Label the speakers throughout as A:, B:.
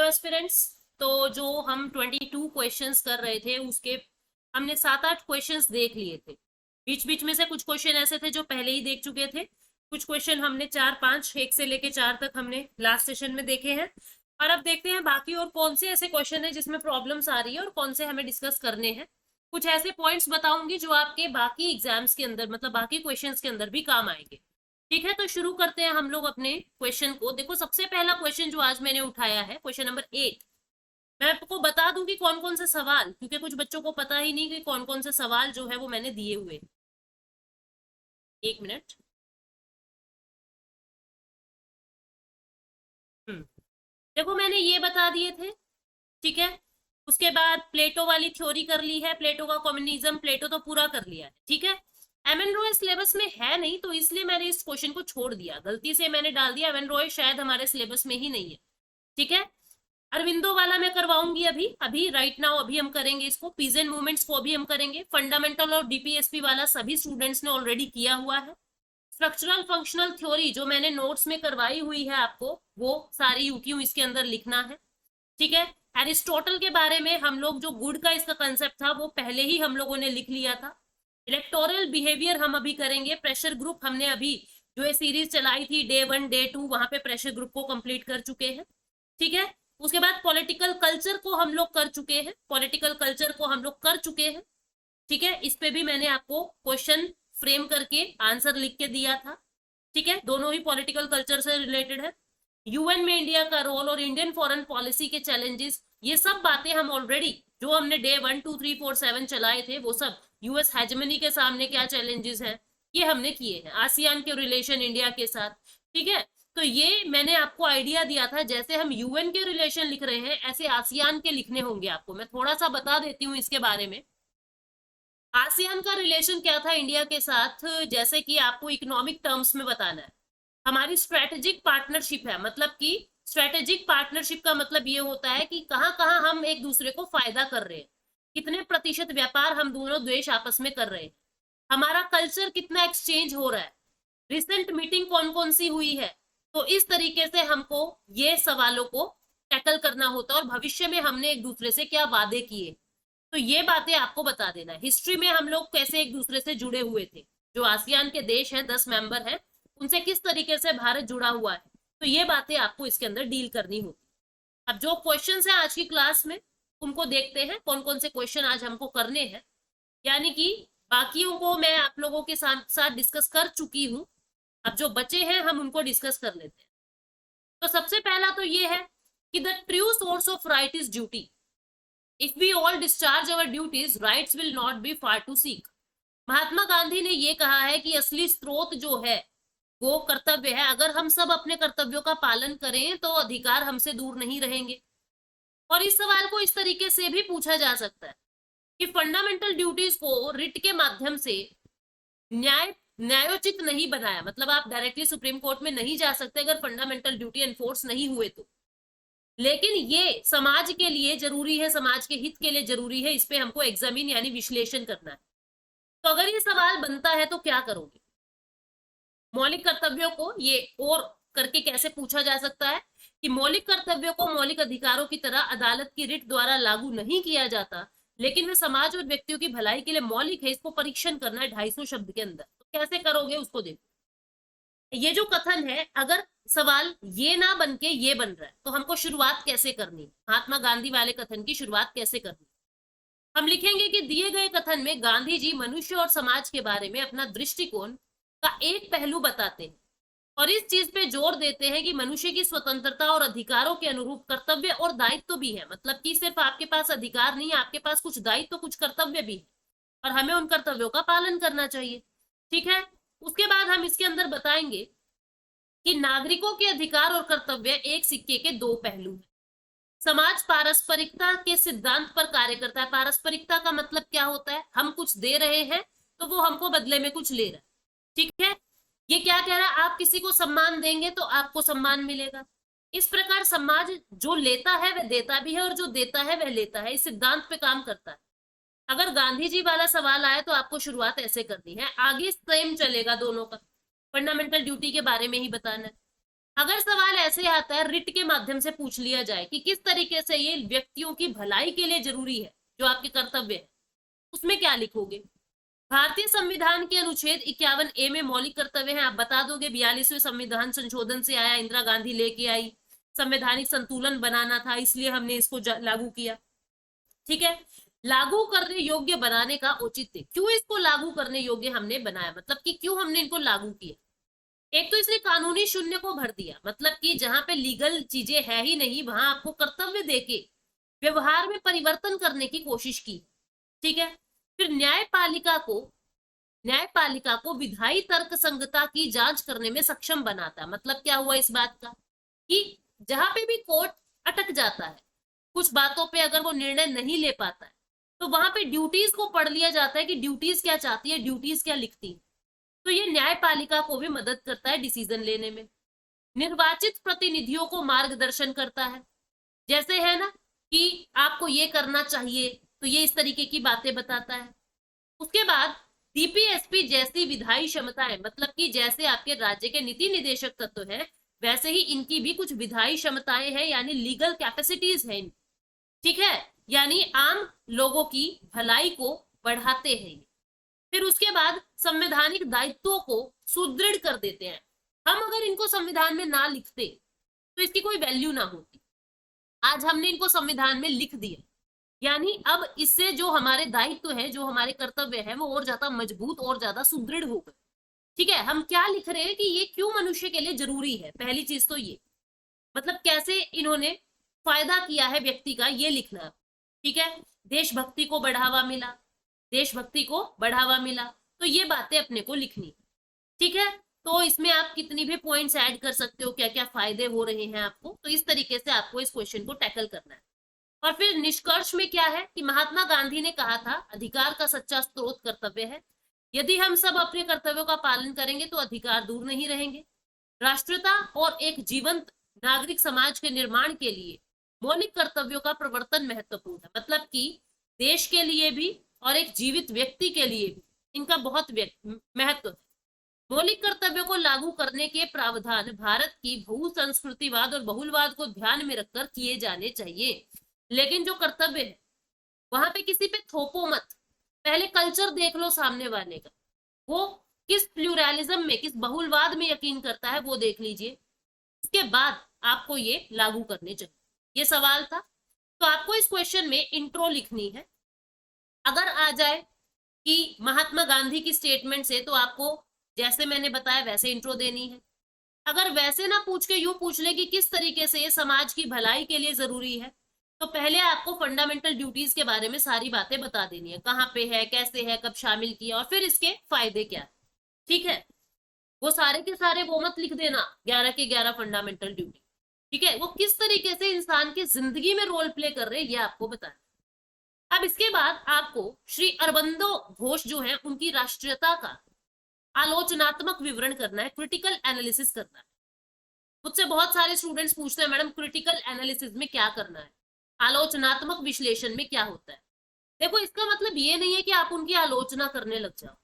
A: Hello aspirants. तो जो हम 22 क्वेश्चंस कर रहे थे उसके हमने 7-8 क्वेश्चंस देख लिए थे। बीच बीच में से कुछ क्वेश्चन ऐसे थे जो पहले ही देख चुके थे, कुछ क्वेश्चन हमने 4-5 1 से लेके 4 तक हमने लास्ट सेशन में देखे हैं। और अब देखते हैं बाकी और कौन से ऐसे क्वेश्चन है जिसमें प्रॉब्लम्स आ रही है और कौन से हमें डिस्कस करने हैं। कुछ ऐसे पॉइंट्स बताऊंगी जो आपके बाकी एग्जाम्स के अंदर मतलब बाकी क्वेश्चंस के अंदर भी काम आएंगे। ठीक है, तो शुरू करते हैं हम लोग अपने क्वेश्चन को। देखो, सबसे पहला क्वेश्चन जो आज मैंने उठाया है, क्वेश्चन नंबर 8। मैं आपको बता दूं कि कौन कौन से सवाल, क्योंकि कुछ बच्चों को पता ही नहीं कि कौन कौन से सवाल जो है वो मैंने दिए हुए। एक मिनट। हम्म देखो, मैंने ये बता दिए थे। ठीक है, उसके बाद प्लेटो वाली थ्योरी कर ली है, प्लेटो का कम्युनिज्म, प्लेटो तो पूरा कर लिया है। ठीक है, एमएन रॉय सिलेबस में है नहीं तो इसलिए मैंने इस क्वेश्चन को छोड़ दिया, गलती से मैंने डाल दिया एमएन रॉय शायद हमारे सिलेबस में ही नहीं है। ठीक है, अरविंदो वाला मैं करवाऊंगी अभी अभी राइट नाउ, अभी हम करेंगे इसको। पीजेंट मूवमेंट्स को अभी हम करेंगे। फंडामेंटल और डीपीएसपी वाला सभी स्टूडेंट्स ने ऑलरेडी किया हुआ है। स्ट्रक्चरल फंक्शनल थ्योरी जो मैंने नोट्स में करवाई हुई है आपको, वो सारी यूं इसके अंदर लिखना है। ठीक है, एरिस्टोटल के बारे में हम लोग जो गुड का इसका कंसेप्ट था वो पहले ही हम लोगों ने लिख लिया था। इलेक्टोरल बिहेवियर हम अभी करेंगे। प्रेशर ग्रुप हमने अभी जो ये सीरीज चलाई थी डे 1 डे 2, वहां पे प्रेशर ग्रुप को कंप्लीट कर चुके हैं। ठीक है, उसके बाद पॉलिटिकल कल्चर को हम लोग कर चुके हैं, पॉलिटिकल कल्चर को हम लोग कर चुके हैं। ठीक है, इस पे भी मैंने आपको क्वेश्चन फ्रेम करके आंसर लिख के दिया था। ठीक है, दोनों ही पॉलिटिकल कल्चर से रिलेटेड है। यूएन में इंडिया का रोल और इंडियन फॉरेन पॉलिसी के चैलेंजेस, ये सब बातें हम ऑलरेडी जो हमने डे 1 2 3 4 7 चलाए थे, वो सब यूएस हेजमनी के सामने क्या चैलेंजेस है ये हमने किए हैं। आसियान के रिलेशन इंडिया के साथ। ठीक है, तो ये मैंने आपको आइडिया दिया था, जैसे हम यूएन के रिलेशन लिख रहे हैं ऐसे आसियान के लिखने होंगे आपको। मैं थोड़ा सा बता देती हूँ इसके बारे में। आसियान का रिलेशन क्या था इंडिया के साथ, जैसे कि आपको इकोनॉमिक टर्म्स में बताना है। हमारी स्ट्रेटेजिक पार्टनरशिप है, मतलब कि स्ट्रेटेजिक पार्टनरशिप का मतलब ये होता है कि कहां कहां हम एक दूसरे को फायदा कर रहे हैं, कितने प्रतिशत व्यापार हम दोनों देश आपस में कर रहे हैं, हमारा कल्चर कितना एक्सचेंज हो रहा है, रिसेंट मीटिंग कौन कौन सी हुई है। तो इस तरीके से हमको ये सवालों को टैकल करना होता है और भविष्य में हमने एक दूसरे से क्या वादे किए, तो ये बातें आपको बता देना है। हिस्ट्री में हम लोग कैसे एक दूसरे से जुड़े हुए थे, जो आसियान के देश हैं 10 मेंबर हैं, उनसे किस तरीके से भारत जुड़ा हुआ है, तो ये बातें आपको इसके अंदर डील करनी होती। अब जो क्वेश्चन है आज की क्लास में उनको देखते हैं, कौन कौन से क्वेश्चन आज हमको करने हैं। यानी कि बाकियों को मैं आप लोगों के साथ डिस्कस कर चुकी हूँ, अब जो बचे हैं हम उनको डिस्कस कर लेते हैं। तो सबसे पहला तो ये है कि the true source of right is duty. If we all discharge our duties, rights will not be far to seek. Mahatma Gandhi ने ये कहा है कि असली स्रोत जो है वो कर्तव्य है। अगर हम सब अपने कर्तव्यों का पालन करें तो अधिकार हमसे दूर नहीं रहेंगे। और इस सवाल को इस तरीके से भी पूछा जा सकता है कि फंडामेंटल ड्यूटीज को रिट के माध्यम से न्यायोचित नहीं बनाया, मतलब आप डायरेक्टली सुप्रीम कोर्ट में नहीं जा सकते अगर फंडामेंटल ड्यूटी एनफोर्स नहीं हुए तो। लेकिन ये समाज के लिए जरूरी है, समाज के हित के लिए जरूरी है, इस पे हमको एग्जामिन यानी विश्लेषण करना है। तो अगर ये सवाल बनता है तो क्या करोगे? मौलिक कर्तव्यों को ये और करके कैसे पूछा जा सकता है कि मौलिक कर्तव्यों को मौलिक अधिकारों की तरह अदालत की रिट द्वारा लागू नहीं किया जाता, लेकिन वे समाज और व्यक्तियों की भलाई के लिए मौलिक है। इसको परीक्षण करना है 250 शब्द के अंदर। तो कैसे करोगे उसको देखो। ये जो कथन है, अगर सवाल ये ना बन के ये बन रहा है तो हमको शुरुआत कैसे करनी, महात्मा गांधी वाले कथन की शुरुआत कैसे करनी। हम लिखेंगे कि दिए गए कथन में गांधी जी मनुष्य और समाज के बारे में अपना दृष्टिकोण का एक पहलू बताते हैं और इस चीज पे जोर देते हैं कि मनुष्य की स्वतंत्रता और अधिकारों के अनुरूप कर्तव्य और दायित्व भी है। मतलब कि सिर्फ आपके पास अधिकार नहीं है, आपके पास कुछ दायित्व कुछ कर्तव्य भी है और हमें उन कर्तव्यों का पालन करना चाहिए। ठीक है, उसके बाद हम इसके अंदर बताएंगे कि नागरिकों के अधिकार और कर्तव्य एक सिक्के के दो पहलू हैं। समाज पारस्परिकता के सिद्धांत पर कार्य करता है। पारस्परिकता का मतलब क्या होता है, हम कुछ दे रहे हैं तो वो हमको बदले में कुछ ले रहा है। ठीक है, ये क्या कह रहा है, आप किसी को सम्मान देंगे तो आपको सम्मान मिलेगा। इस प्रकार समाज जो लेता है वह देता भी है और जो देता है वह लेता है, इस सिद्धांत पे काम करता है। अगर गांधी जी वाला सवाल आए तो आपको शुरुआत ऐसे करनी है, आगे सेम चलेगा दोनों का, फंडामेंटल ड्यूटी के बारे में ही बताना है। अगर सवाल ऐसे आता है रिट के माध्यम से पूछ लिया जाए कि किस तरीके से ये व्यक्तियों की भलाई के लिए जरूरी है, जो आपके कर्तव्य है, उसमें क्या लिखोगे? भारतीय संविधान के अनुच्छेद 51A में मौलिक कर्तव्य है, आप बता दोगे 42वें संविधान संशोधन से आया, इंदिरा गांधी लेके आई, संवैधानिक संतुलन बनाना था इसलिए हमने इसको लागू किया। ठीक है, लागू करने योग्य बनाने का औचित्य, क्यों इसको लागू करने योग्य हमने बनाया, मतलब कि क्यों हमने इनको लागू किया? एक तो इसने कानूनी शून्य को भर दिया, मतलब कि जहां पे लीगल चीजें है ही नहीं वहां आपको कर्तव्य देके व्यवहार में परिवर्तन करने की कोशिश की। ठीक है, फिर न्यायपालिका को विधायी तर्क संगता की जांच करने में सक्षम बनाता। मतलब क्या हुआ इस बात का कि जहां पे भी कोर्ट अटक जाता है, कुछ बातों पे अगर वो निर्णय नहीं ले पाता है, तो वहां पे ड्यूटीज को पढ़ लिया जाता है कि ड्यूटीज क्या चाहती है, ड्यूटीज क्या लिखती है। तो ये न्यायपालिका को भी मदद करता है डिसीजन लेने में। निर्वाचित प्रतिनिधियों को मार्गदर्शन करता है, जैसे है ना कि आपको ये करना चाहिए, तो ये इस तरीके की बातें बताता है। उसके बाद डीपीएसपी जैसी विधायी क्षमताएं, मतलब कि जैसे आपके राज्य के नीति निदेशक तत्व है, वैसे ही इनकी भी कुछ विधायी क्षमताएं हैं, यानी लीगल कैपेसिटीज है। ठीक है, यानी आम लोगों की भलाई को बढ़ाते हैं। फिर उसके बाद संवैधानिक दायित्वों को सुदृढ़ कर देते हैं। हम अगर इनको संविधान में ना लिखते तो इसकी कोई वैल्यू ना होती। आज हमने इनको संविधान में लिख दिया, यानी अब इससे जो हमारे दायित्व है, जो हमारे कर्तव्य है, वो और ज्यादा मजबूत और ज्यादा सुदृढ़ हो गए। ठीक है, हम क्या लिख रहे हैं कि ये क्यों मनुष्य के लिए जरूरी है, पहली चीज तो ये, मतलब कैसे इन्होंने फायदा किया है व्यक्ति का, ये लिखना। ठीक है, देशभक्ति को बढ़ावा मिला, देशभक्ति को बढ़ावा मिला, तो ये बातें अपने को लिखनी। ठीक है, तो इसमें आप कितनी भी पॉइंट्स ऐड कर सकते हो, क्या क्या फायदे हो रहे हैं आपको, तो इस तरीके से आपको इस क्वेश्चन को टैकल करना है। और फिर निष्कर्ष में क्या है कि महात्मा गांधी ने कहा था अधिकार का सच्चा स्रोत कर्तव्य है। यदि हम सब अपने कर्तव्यों का पालन करेंगे तो अधिकार दूर नहीं रहेंगे। राष्ट्रीयता और एक जीवंत नागरिक समाज के निर्माण के लिए मौलिक कर्तव्यों का प्रवर्तन महत्वपूर्ण है, मतलब कि देश के लिए भी और एक जीवित व्यक्ति के लिए भी इनका बहुत महत्व है। मौलिक कर्तव्यों को लागू करने के प्रावधान भारत की बहुसंस्कृतिवाद और बहुलवाद को ध्यान में रखकर किए जाने चाहिए। लेकिन जो कर्तव्य है वहां पे किसी पे थोपो मत, पहले कल्चर देख लो सामने वाले का, वो किस प्लूरलिज्म में, किस बहुलवाद में यकीन करता है, वो देख लीजिए। उसके बाद आपको ये लागू करने चाहिए। ये सवाल था, तो आपको इस क्वेश्चन में इंट्रो लिखनी है। अगर आ जाए कि महात्मा गांधी की स्टेटमेंट से, तो आपको जैसे मैंने बताया वैसे इंट्रो देनी है। अगर वैसे ना पूछ के यूं पूछ ले कि किस तरीके से ये समाज की भलाई के लिए जरूरी है, तो पहले आपको फंडामेंटल ड्यूटीज के बारे में सारी बातें बता देनी है, कहाँ पे है, कैसे है, कब शामिल किया, और फिर इसके फायदे क्या है। ठीक है, वो सारे के सारे वो मत लिख देना 11 के 11 फंडामेंटल ड्यूटी। ठीक है, वो किस तरीके से इंसान की जिंदगी में रोल प्ले कर रहे हैं ये आपको बताना। अब इसके बाद आपको श्री अरबिंदो घोष जो है उनकी राष्ट्रीयता का आलोचनात्मक विवरण करना है, क्रिटिकल एनालिसिस करना है। मुझसे बहुत सारे स्टूडेंट्स पूछते हैं मैडम क्रिटिकल एनालिसिस में क्या करना है, आलोचनात्मक विश्लेषण में क्या होता है। देखो, इसका मतलब ये नहीं है कि आप उनकी आलोचना करने लग जाओ।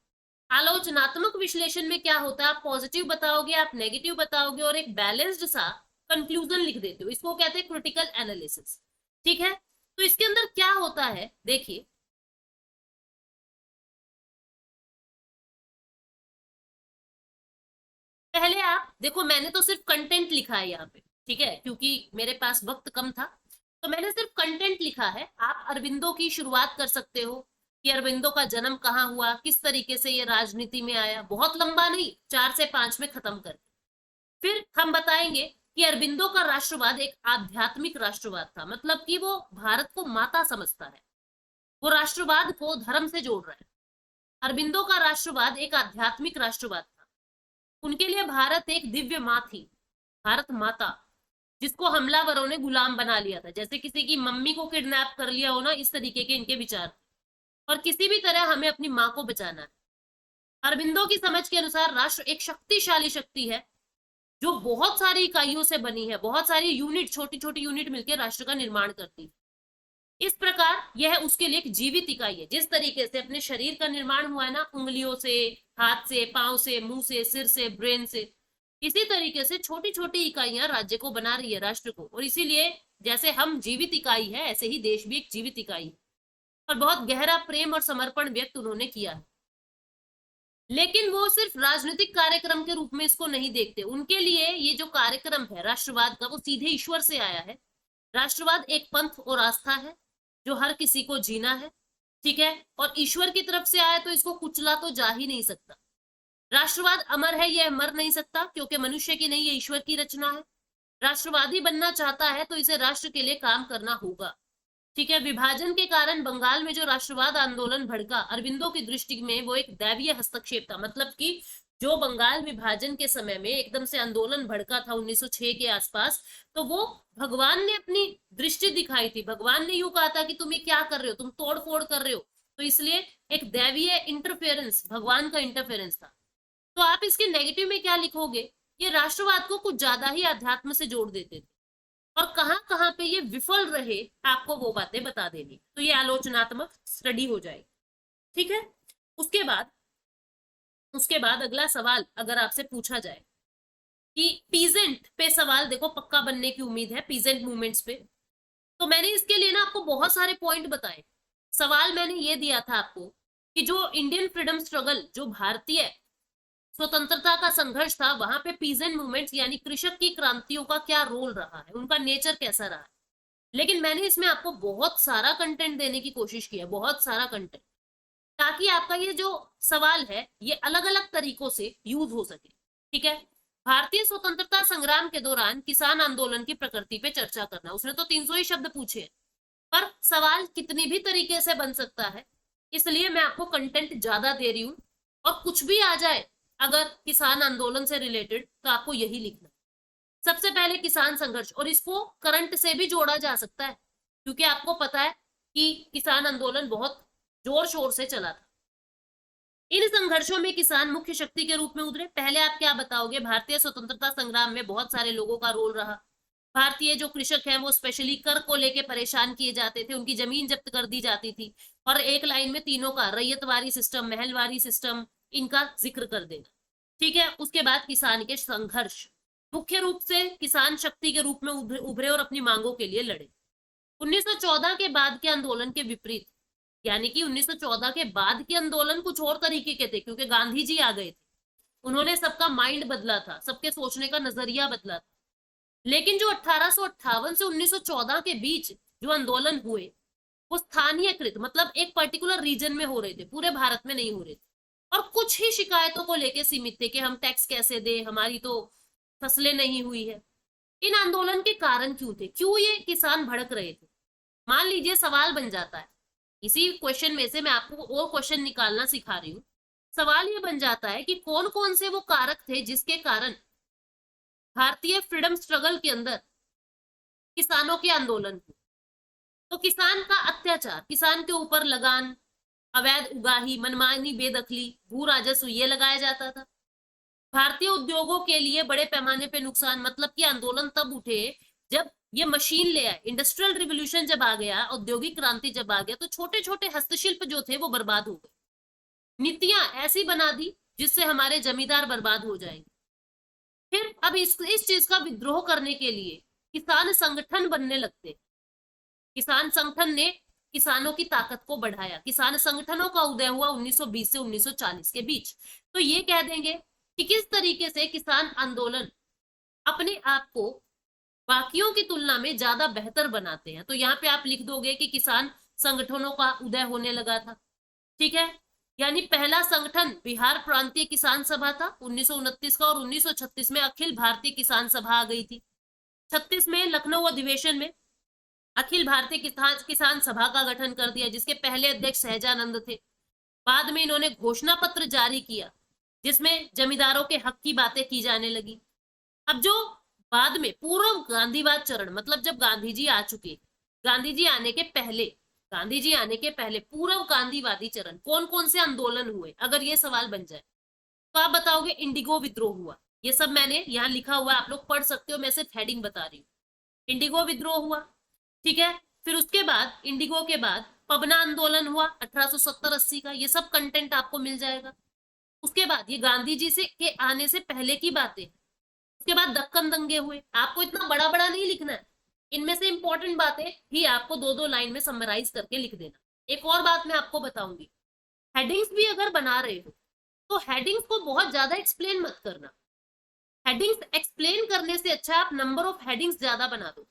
A: आलोचनात्मक विश्लेषण में क्या होता है, आप पॉजिटिव बताओगे, आप नेगेटिव बताओगे, और एक बैलेंस्ड सा कंक्लूजन लिख देते हो, इसको कहते हैं क्रिटिकल एनालिसिस। ठीक है, तो इसके अंदर क्या होता है देखिए, पहले आप देखो, मैंने तो सिर्फ कंटेंट लिखा है यहाँ पे, ठीक है, क्योंकि मेरे पास वक्त कम था, तो मैंने सिर्फ कंटेंट लिखा है। आप अरबिंदो की शुरुआत कर सकते हो कि अरबिंदो का जन्म कहाँ हुआ, किस तरीके से ये राजनीति में आया, बहुत लंबा नहीं, 4 से 5 में खत्म कर। फिर हम बताएंगे कि अरबिंदो का राष्ट्रवाद एक आध्यात्मिक राष्ट्रवाद था, मतलब कि वो भारत को माता समझता है, वो राष्ट्रवाद को धर्म से जोड़ रहा है। अरबिंदो का राष्ट्रवाद एक आध्यात्मिक राष्ट्रवाद था, उनके लिए भारत एक दिव्य माँ थी, भारत माता, जिसको हमलावरों ने गुलाम बना लिया था, जैसे किसी की मम्मी को किडनैप कर लिया हो ना, इस तरीके के इनके विचार। और किसी भी तरह हमें अपनी माँ को बचाना है। अरबिंदो की समझ के अनुसार राष्ट्र एक शक्तिशाली शक्ति है जो बहुत सारी इकाइयों से बनी है, बहुत सारी यूनिट, छोटी छोटी यूनिट मिलकर राष्ट्र का निर्माण करती है। इस प्रकार यह उसके लिए एक जीवित इकाई है। जिस तरीके से अपने शरीर का निर्माण हुआ है ना, उंगलियों से, हाथ से, पांव से, मुंह से, सिर से, ब्रेन से, इसी तरीके से छोटी छोटी इकाइयां राज्य को बना रही है, राष्ट्र को। और इसीलिए जैसे हम जीवित इकाई है, ऐसे ही देश भी एक जीवित इकाई है। और बहुत गहरा प्रेम और समर्पण व्यक्त उन्होंने किया है। लेकिन वो सिर्फ राजनीतिक कार्यक्रम के रूप में इसको नहीं देखते। उनके लिए ये जो कार्यक्रम है राष्ट्रवाद का, वो सीधे ईश्वर से आया है। राष्ट्रवाद एक पंथ और आस्था है जो हर किसी को जीना है, ठीक है। और ईश्वर की तरफ से आया तो इसको कुचला तो जा ही नहीं सकता। राष्ट्रवाद अमर है, यह मर नहीं सकता, क्योंकि मनुष्य की नहीं, ये ईश्वर की रचना है। राष्ट्रवादी बनना चाहता है तो इसे राष्ट्र के लिए काम करना होगा, ठीक है। विभाजन के कारण बंगाल में जो राष्ट्रवाद आंदोलन भड़का, अरविंदो की दृष्टि में वो एक दैवीय हस्तक्षेप था। मतलब कि जो बंगाल विभाजन के समय में एकदम से आंदोलन भड़का था 1906 के आसपास, तो वो भगवान ने अपनी दृष्टि दिखाई थी। भगवान ने यूं कहा था कि तुम ये क्या कर रहे हो, तुम तोड़ फोड़ कर रहे हो। तो इसलिए एक दैवीय इंटरफेरेंस, भगवान का इंटरफेरेंस था। तो आप इसके नेगेटिव में क्या लिखोगे? ये राष्ट्रवाद को कुछ ज्यादा ही अध्यात्म से जोड़ देते थे, और कहां कहां पे ये विफल रहे आपको वो बातें बता देनी। तो ये आलोचनात्मक स्टडी हो जाएगी, ठीक है। उसके बाद अगला सवाल अगर आपसे पूछा जाए कि पीजेंट पे सवाल देखो पक्का बनने की उम्मीद है, पीजेंट मूवमेंट्स पे। तो मैंने इसके लिए ना आपको बहुत सारे पॉइंट बताए। सवाल मैंने ये दिया था आपको कि जो इंडियन फ्रीडम स्ट्रगल, जो भारतीय स्वतंत्रता का संघर्ष था, वहां पे पीजेंट मूवमेंट्स यानी कृषक की क्रांतियों का क्या रोल रहा है, उनका नेचर कैसा रहा है। लेकिन मैंने इसमें आपको बहुत सारा कंटेंट देने की कोशिश की है, बहुत सारा कंटेंट, ताकि आपका ये जो सवाल है ये अलग अलग तरीकों से यूज हो सके, ठीक है। भारतीय स्वतंत्रता संग्राम के दौरान किसान आंदोलन की प्रकृति पे चर्चा करना। उसने तो 300 ही शब्द पूछे हैं, पर सवाल कितनी भी तरीके से बन सकता है, इसलिए मैं आपको कंटेंट ज्यादा दे रही हूं। और कुछ भी आ जाए अगर किसान आंदोलन से रिलेटेड, तो आपको यही लिखना। सबसे पहले किसान संघर्ष, और इसको करंट से भी जोड़ा जा सकता है, क्योंकि आपको पता है कि किसान आंदोलन बहुत जोर शोर से चला था। इन संघर्षों में किसान मुख्य शक्ति के रूप में उतरे। पहले आप क्या बताओगे? भारतीय स्वतंत्रता संग्राम में बहुत सारे लोगों का रोल रहा। भारतीय जो कृषक हैं वो स्पेशली कर को लेके परेशान किए जाते थे, उनकी जमीन जब्त कर दी जाती थी। और एक लाइन में तीनों का, रैयतवारी सिस्टम, महलवारी सिस्टम, इनका जिक्र कर देना, ठीक है। उसके बाद किसान के संघर्ष, मुख्य रूप से किसान शक्ति के रूप में उभरे और अपनी मांगों के लिए लड़े। 1914 के बाद के आंदोलन के विपरीत, यानी कि 1914 के बाद के आंदोलन कुछ और तरीके के थे, क्योंकि गांधी जी आ गए थे। उन्होंने सबका माइंड बदला था, सबके सोचने का नजरिया बदला था। लेकिन जो 1858 से 1914 के बीच जो आंदोलन हुए, वो स्थानीयकृत, मतलब एक पर्टिकुलर रीजन में हो रहे थे, पूरे भारत में नहीं हो रहे थे। और कुछ ही शिकायतों को लेके सीमित थे कि हम टैक्स कैसे दे, हमारी तो फसलें नहीं हुई है। इन आंदोलन के कारण क्यों थे, क्यों ये किसान भड़क रहे थे? मान लीजिए सवाल बन जाता है, इसी क्वेश्चन में से मैं आपको और क्वेश्चन निकालना सिखा रही हूँ। सवाल ये बन जाता है कि कौन कौन से वो कारक थे जिसके कारण भारतीय फ्रीडम स्ट्रगल के अंदर किसानों के आंदोलन हुए। तो किसान का अत्याचार, किसान के ऊपर लगान, अवैध उगाही, मनमानी बेदखली, भू राजस्व ये लगाया जाता था। भारतीय उद्योगों के लिए बड़े पैमाने पे नुकसान, मतलब कि आंदोलन तब उठे जब ये मशीन ले आए, इंडस्ट्रियल रिवोल्यूशन जब आ गया, औद्योगिक क्रांति जब आ गया, तो छोटे छोटे हस्तशिल्प जो थे वो बर्बाद हो गए। नीतियां ऐसी बना दी जिससे हमारे जमींदार बर्बाद हो जाएंगे। फिर अब इस चीज का विद्रोह करने के लिए किसान संगठन बनने लगते। किसान संगठन ने किसानों की ताकत को बढ़ाया। किसान संगठनों का उदय हुआ 1920 से 1940 के बीच। तो ये कह देंगे कि किस तरीके से किसान आंदोलन अपने आप को बाकियों की तुलना में ज्यादा बेहतर बनाते हैं। तो यहाँ पे आप लिख दोगे कि किसान संगठनों का उदय होने लगा था, ठीक है। यानी पहला संगठन बिहार प्रांतीय किसान सभा था 1929 का, और 1936 में अखिल भारतीय किसान सभा आ गई थी। 36 में लखनऊ अधिवेशन में अखिल भारतीय किसान सभा का गठन कर दिया, जिसके पहले अध्यक्ष सहजानंद थे। बाद में इन्होंने घोषणा पत्र जारी किया जिसमें जमींदारों के हक की बातें की जाने लगी। अब जो बाद में पूर्व गांधीवाद चरण, मतलब जब गांधी जी आ चुके, गांधी जी आने के पहले पूर्व गांधीवादी चरण, कौन कौन से आंदोलन हुए, अगर ये सवाल बन जाए तो आप बताओगे इंडिगो विद्रोह हुआ। ये सब मैंने यहाँ लिखा हुआ, आप लोग पढ़ सकते हो, मैं सिर्फ हेडिंग बता रही हूँ। इंडिगो विद्रोह हुआ, ठीक है। फिर उसके बाद, इंडिगो के बाद पबना आंदोलन हुआ 1870-80 का, ये सब कंटेंट आपको मिल जाएगा। उसके बाद ये गांधी जी से के आने से पहले की बातें, उसके बाद दक्कन दंगे हुए। आपको इतना बड़ा बड़ा नहीं लिखना है, इनमें से इंपॉर्टेंट बातें ही आपको दो दो लाइन में समराइज करके लिख देना। एक और बात मैं आपको बताऊंगी, हेडिंग्स भी अगर बना रहे हो तो हेडिंग्स को बहुत ज्यादा एक्सप्लेन मत करना। हेडिंग्स एक्सप्लेन करने से अच्छा आप नंबर ऑफ हेडिंग्स ज्यादा बना दो।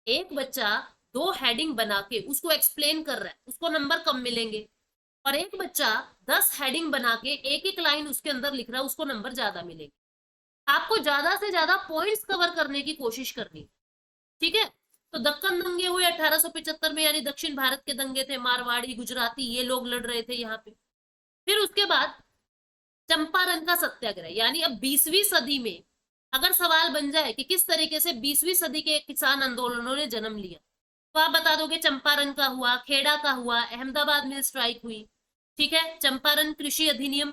A: एक बच्चा 2 हेडिंग बना के उसको एक्सप्लेन कर रहा है, उसको नंबर कम मिलेंगे, और एक बच्चा 10 हेडिंग बना के एक एक लाइन उसके अंदर लिख रहा है, उसको नंबर ज्यादा मिलेंगे। आपको ज्यादा से ज्यादा पॉइंट्स कवर करने की कोशिश करनी, ठीक है। तो दक्कन दंगे हुए 1875 में, यानी दक्षिण भारत के दंगे थे, मारवाड़ी गुजराती ये लोग लड़ रहे थे यहाँ पे। फिर उसके बाद चंपारण का सत्याग्रह, यानी अब 20वीं सदी में अगर सवाल बन जाए कि किस तरीके से 20वीं सदी के किसान आंदोलनों ने जन्म लिया, तो आप बता दोगे चंपारण का हुआ, खेड़ा का हुआ, अहमदाबाद में स्ट्राइक हुई, ठीक है। चंपारण कृषि अधिनियम,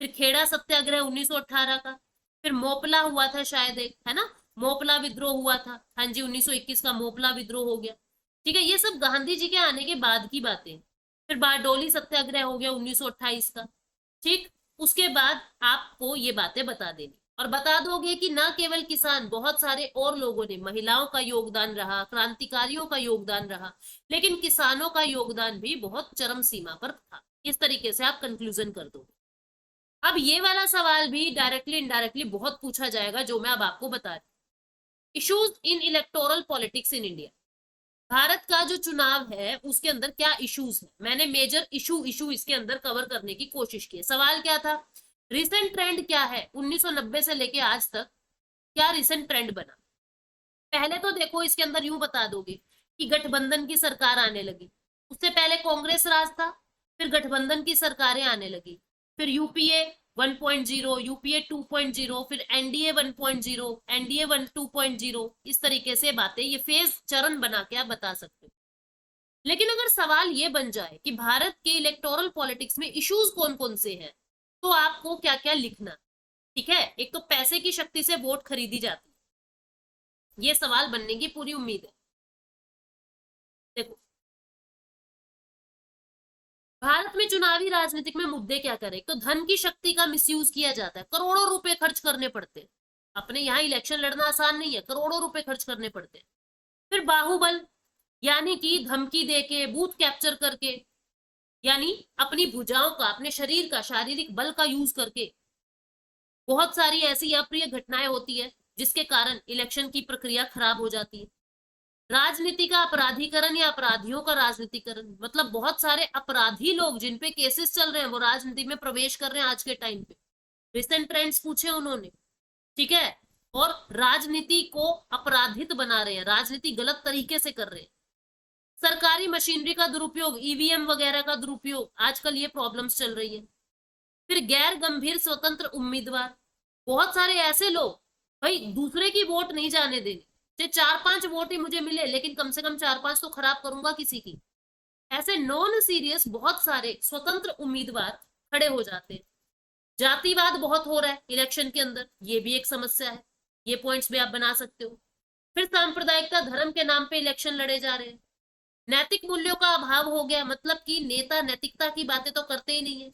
A: फिर खेड़ा सत्याग्रह 1918 का, फिर मोपला हुआ था शायद एक, है ना, मोपला विद्रोह हुआ था, हाँ जी 1921 का मोपला विद्रोह हो गया, ठीक है। ये सब गांधी जी के आने के बाद की बातें। फिर बारडोली सत्याग्रह हो गया 1928 का, ठीक। उसके बाद आपको ये बातें बता देनी, और बता दोगे कि ना केवल किसान, बहुत सारे और लोगों ने, महिलाओं का योगदान रहा, क्रांतिकारियों का योगदान रहा, लेकिन किसानों का योगदान भी बहुत चरम सीमा पर था। इस तरीके से आप कंक्लूजन कर दोगे। अब ये वाला सवाल भी डायरेक्टली इनडायरेक्टली बहुत पूछा जाएगा, जो मैं अब आपको बता रही हूँ। Issues in electoral politics in India, Bharat का जो चुनाव है उसके अंदर क्या इश्यूज है, मैंने मेजर इशू इसके अंदर कवर करने की कोशिश की है। सवाल क्या था, रिसेंट ट्रेंड क्या है 1990 से लेके आज तक, क्या रिसेंट ट्रेंड बना। पहले तो देखो इसके अंदर यूं बता दोगे कि गठबंधन की सरकार आने लगी, उससे पहले कांग्रेस राज था, फिर गठबंधन की सरकारें आने लगी, फिर यूपीए 1.0, यूपीए 2.0, फिर एनडीए 1.0, एनडीए 2.0, इस तरीके से बातें, ये फेज चरण बना के आप बता सकते हो। लेकिन अगर सवाल ये बन जाए कि भारत के इलेक्टोरल पॉलिटिक्स में इश्यूज कौन कौन से हैं, तो आपको क्या क्या लिखना, ठीक है। एक तो पैसे की शक्ति से वोट खरीदी जाती है, ये सवाल बनने की पूरी उम्मीद है। देखो भारत में चुनावी राजनीतिक में मुद्दे क्या करें, तो धन की शक्ति का मिसयूज किया जाता है, करोड़ों रुपए खर्च करने पड़ते हैं। अपने यहाँ इलेक्शन लड़ना आसान नहीं है, करोड़ों रुपए खर्च करने पड़ते हैं। फिर बाहुबल, यानी कि धमकी देके, बूथ कैप्चर करके, यानी अपनी भुजाओं का, अपने शरीर का, शारीरिक बल का यूज करके बहुत सारी ऐसी अप्रिय घटनाएं होती है, जिसके कारण इलेक्शन की प्रक्रिया खराब हो जाती है। राजनीति का अपराधीकरण या अपराधियों का राजनीतिकरण, मतलब बहुत सारे अपराधी लोग जिन पे केसेस चल रहे हैं वो राजनीति में प्रवेश कर रहे हैं आज के टाइम पे। रिसेंट ट्रेंड्स पूछे उन्होंने, ठीक है, और राजनीति को अपराधित बना रहे हैं, राजनीति गलत तरीके से कर रहे हैं। सरकारी मशीनरी का दुरुपयोग, ईवीएम वगैरह का दुरुपयोग, आजकल ये प्रॉब्लम्स चल रही है। फिर गैर गंभीर स्वतंत्र उम्मीदवार, बहुत सारे ऐसे लोग भाई दूसरे की वोट नहीं जाने देंगे, चाहे 4-5 वोट ही मुझे मिले, लेकिन कम से कम 4-5 तो खराब करूंगा किसी की। ऐसे नॉन सीरियस बहुत सारे स्वतंत्र उम्मीदवार खड़े हो जाते हैं। जातिवाद बहुत हो रहा है इलेक्शन के अंदर, ये भी एक समस्या है, ये पॉइंट्स भी आप बना सकते हो। फिर सांप्रदायिकता, धर्म के नाम पे इलेक्शन लड़े जा रहे हैं। नैतिक मूल्यों का अभाव हो गया, मतलब कि नेता नैतिकता की बातें तो करते ही नहीं है।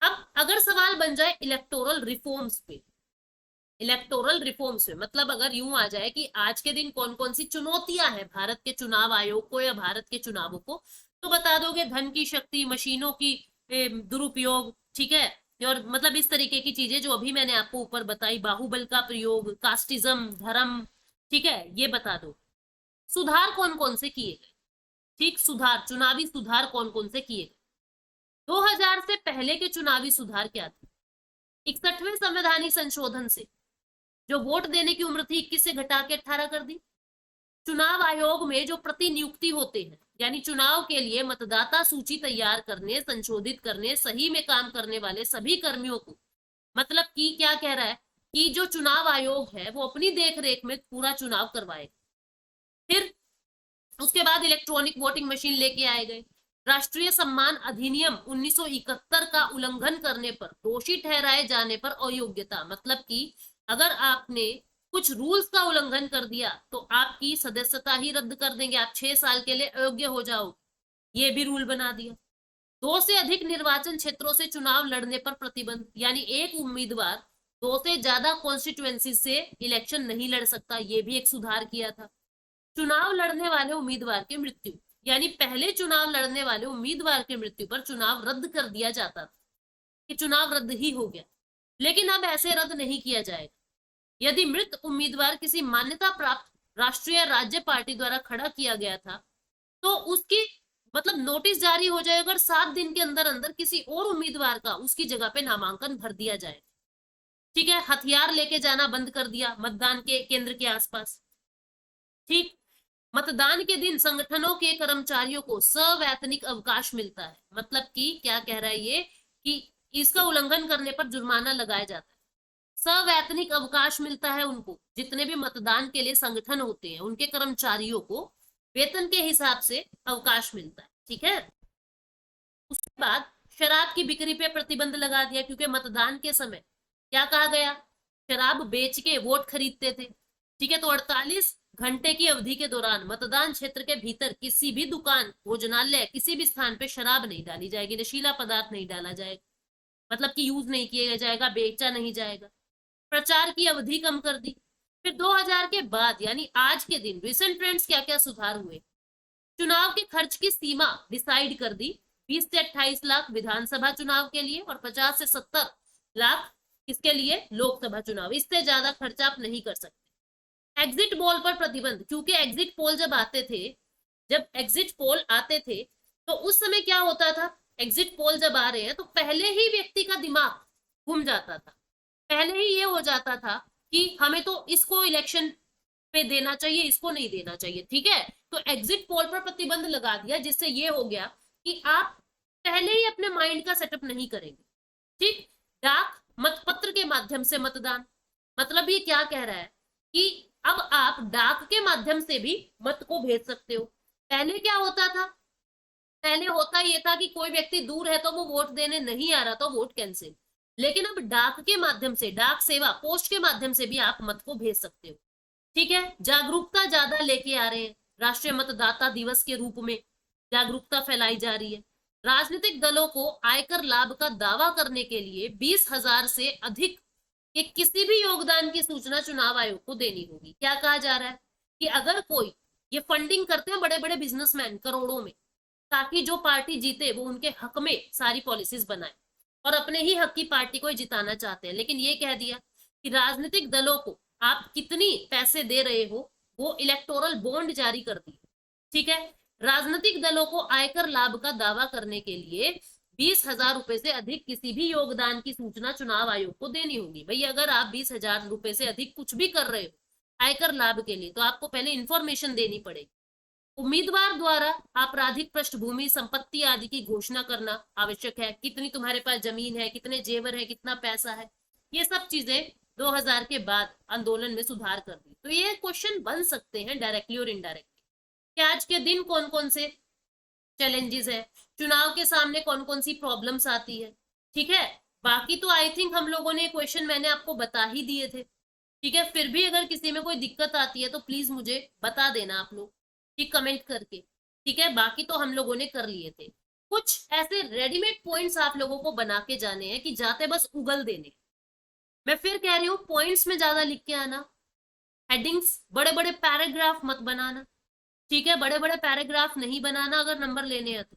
A: अब अगर सवाल बन जाए इलेक्टोरल रिफॉर्म्स पे, इलेक्टोरल रिफॉर्म्स में मतलब अगर यूं आ जाए कि आज के दिन कौन कौन सी चुनौतियां हैं भारत के चुनाव आयोग को या भारत के चुनावों को, तो बता दोगे धन की शक्ति, मशीनों की दुरुपयोग, ठीक है, और मतलब इस तरीके की चीजें जो अभी मैंने आपको ऊपर बताई, बाहुबल का प्रयोग, कास्टिज्म, धर्म, ठीक है, ये बता दो। सुधार कौन कौन से किए गए, ठीक, सुधार, चुनावी सुधार कौन कौन से किए गए। 2000 से पहले के चुनावी सुधार क्या थे, 61वें संवैधानिक संशोधन से जो वोट देने की उम्र थी 21 से घटा के 18 कर दी। चुनाव आयोग में जो प्रतिनियुक्ति होते हैं, यानी चुनाव के लिए मतदाता सूची तैयार करने, संशोधित करने, सही में काम करने वाले सभी कर्मियों को, मतलब कि क्या कह रहा है कि जो चुनाव आयोग है वो अपनी देखरेख में पूरा चुनाव करवाए। फिर उसके बाद इलेक्ट्रॉनिक वोटिंग मशीन लेके आए गए। राष्ट्रीय सम्मान अधिनियम 1971 का उल्लंघन करने पर, दोषी ठहराए जाने पर अयोग्यता, मतलब कि अगर आपने कुछ रूल्स का उल्लंघन कर दिया तो आपकी सदस्यता ही रद्द कर देंगे, आप 6 साल के लिए अयोग्य हो जाओ, ये भी रूल बना दिया। 2 से अधिक निर्वाचन क्षेत्रों से चुनाव लड़ने पर प्रतिबंध, यानी एक उम्मीदवार 2 से ज्यादा कॉन्स्टिट्यूएंसी से इलेक्शन नहीं लड़ सकता, ये भी एक सुधार किया था। चुनाव लड़ने वाले उम्मीदवार की मृत्यु, यानी पहले चुनाव लड़ने वाले उम्मीदवार की मृत्यु पर चुनाव रद्द कर दिया जाता था कि चुनाव रद्द ही हो गया, लेकिन अब ऐसे रद्द नहीं किया जाएगा। यदि मृत उम्मीदवार किसी मान्यता प्राप्त राष्ट्रीय राज्य पार्टी द्वारा खड़ा किया गया था तो उसकी मतलब नोटिस जारी हो जाएगा और 7 दिन के अंदर अंदर किसी और उम्मीदवार का उसकी जगह पे नामांकन भर दिया जाए। ठीक है, हथियार लेके जाना बंद कर दिया मतदान के केंद्र के आसपास। ठीक, मतदान के दिन संगठनों के कर्मचारियों को सवैतनिक अवकाश मिलता है। मतलब कि क्या कह रहा है ये कि इसका उल्लंघन करने पर जुर्माना लगाया जाता है। सवैतनिक अवकाश मिलता है उनको, जितने भी मतदान के लिए संगठन होते हैं उनके कर्मचारियों को वेतन के हिसाब से अवकाश मिलता है। ठीक है, उसके बाद शराब की बिक्री पे प्रतिबंध लगा दिया, क्योंकि मतदान के समय क्या कहा गया, शराब बेच के वोट खरीदते थे। ठीक है, तो 48 घंटे की अवधि के दौरान मतदान क्षेत्र के भीतर किसी भी दुकान, भोजनालय, किसी भी स्थान पे शराब नहीं डाली जाएगी, नशीला पदार्थ नहीं डाला जाएगा, मतलब कि यूज नहीं किया जाएगा, बेचा नहीं जाएगा। प्रचार की अवधि कम कर दी। फिर 2000 के बाद यानी आज के दिन रिसेंट ट्रेंड्स क्या क्या सुधार हुए। चुनाव के खर्च की सीमा डिसाइड कर दी, 20 से 28 लाख विधानसभा चुनाव के लिए और 50 से 70 लाख किसके लिए, लोकसभा चुनाव। इससे ज्यादा खर्चा आप नहीं कर सकते। एग्जिट पोल पर प्रतिबंध, क्योंकि एग्जिट पोल जब एग्जिट पोल आते थे तो उस समय क्या होता था, एग्जिट पोल जब आ रहे हैं तो पहले ही व्यक्ति का दिमाग घूम जाता था, पहले ही ये हो जाता था कि हमें तो इसको इलेक्शन पे देना चाहिए, इसको नहीं देना चाहिए। ठीक है, तो एग्जिट पोल पर प्रतिबंध लगा दिया, जिससे ये हो गया कि आप पहले ही अपने माइंड का सेटअप नहीं करेंगे। ठीक, डाक मतपत्र के माध्यम से मतदान, मतलब ये क्या कह रहा है कि अब आप डाक के माध्यम से भी मत को भेज सकते हो। पहले क्या होता था, पहले होता ये था कि कोई व्यक्ति दूर है तो वो वोट देने नहीं आ रहा तो वोट कैंसिल, लेकिन अब डाक के माध्यम से, डाक सेवा पोस्ट के माध्यम से भी आप मत को भेज सकते हो। ठीक है, जागरूकता ज्यादा लेके आ रहे हैं, राष्ट्रीय मतदाता दिवस के रूप में जागरूकता फैलाई जा रही है। राजनीतिक दलों को आयकर लाभ का दावा करने के लिए 20,000 से अधिक के किसी भी योगदान की सूचना चुनाव आयोग को देनी होगी। क्या कहा जा रहा है कि अगर कोई, ये फंडिंग करते हैं बड़े बड़े बिजनेसमैन करोड़ों में, ताकि जो पार्टी जीते वो उनके हक में सारी पॉलिसीज बनाए और अपने ही हक की पार्टी को जिताना चाहते हैं। लेकिन ये कह दिया कि राजनीतिक दलों को आप कितनी पैसे दे रहे हो वो इलेक्टोरल बॉन्ड जारी कर दी। ठीक है, राजनीतिक दलों को आयकर लाभ का दावा करने के लिए 20,000 रुपए से अधिक किसी भी योगदान की सूचना चुनाव आयोग को देनी होगी। भाई अगर आप 20,000 रुपए से अधिक कुछ भी कर रहे हो आयकर लाभ के लिए तो आपको पहले इंफॉर्मेशन देनी पड़ेगी। उम्मीदवार द्वारा आपराधिक पृष्ठभूमि, संपत्ति आदि की घोषणा करना आवश्यक है, कितनी तुम्हारे पास जमीन है, कितने जेवर है, कितना पैसा है, ये सब चीजें 2000 के बाद आंदोलन में सुधार कर दी। तो ये क्वेश्चन बन सकते हैं डायरेक्टली और इनडायरेक्टली कि आज के दिन कौन कौन से चैलेंजेस है, चुनाव के सामने कौन कौन सी प्रॉब्लम्स आती है। ठीक है, बाकी तो आई थिंक हम लोगों ने क्वेश्चन मैंने आपको बता ही दिए थे। ठीक है, फिर भी अगर किसी में कोई दिक्कत आती है तो प्लीज मुझे बता देना आप लोग, ठीक, कमेंट करके। ठीक है, बाकी तो हम लोगों ने कर लिए थे। कुछ ऐसे रेडीमेड पॉइंट्स आप लोगों को बना के जाने हैं कि जाते बस उगल देने। मैं फिर कह रही हूँ पॉइंट्स में ज्यादा लिख के आना, हेडिंग्स बड़े बड़े पैराग्राफ मत बनाना। ठीक है, बड़े बड़े पैराग्राफ नहीं बनाना अगर नंबर लेने हैं तो।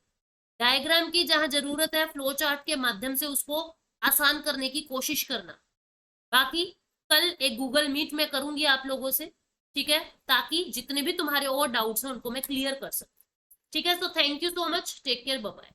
A: डायग्राम की जहां जरूरत है फ्लो चार्ट के माध्यम से उसको आसान करने की कोशिश करना। बाकी कल एक गूगल मीट में करूंगी आप लोगों से, ठीक है, ताकि जितने भी तुम्हारे और डाउट्स हैं उनको मैं क्लियर कर सकूं। ठीक है, तो thank you so much, take care, bye bye.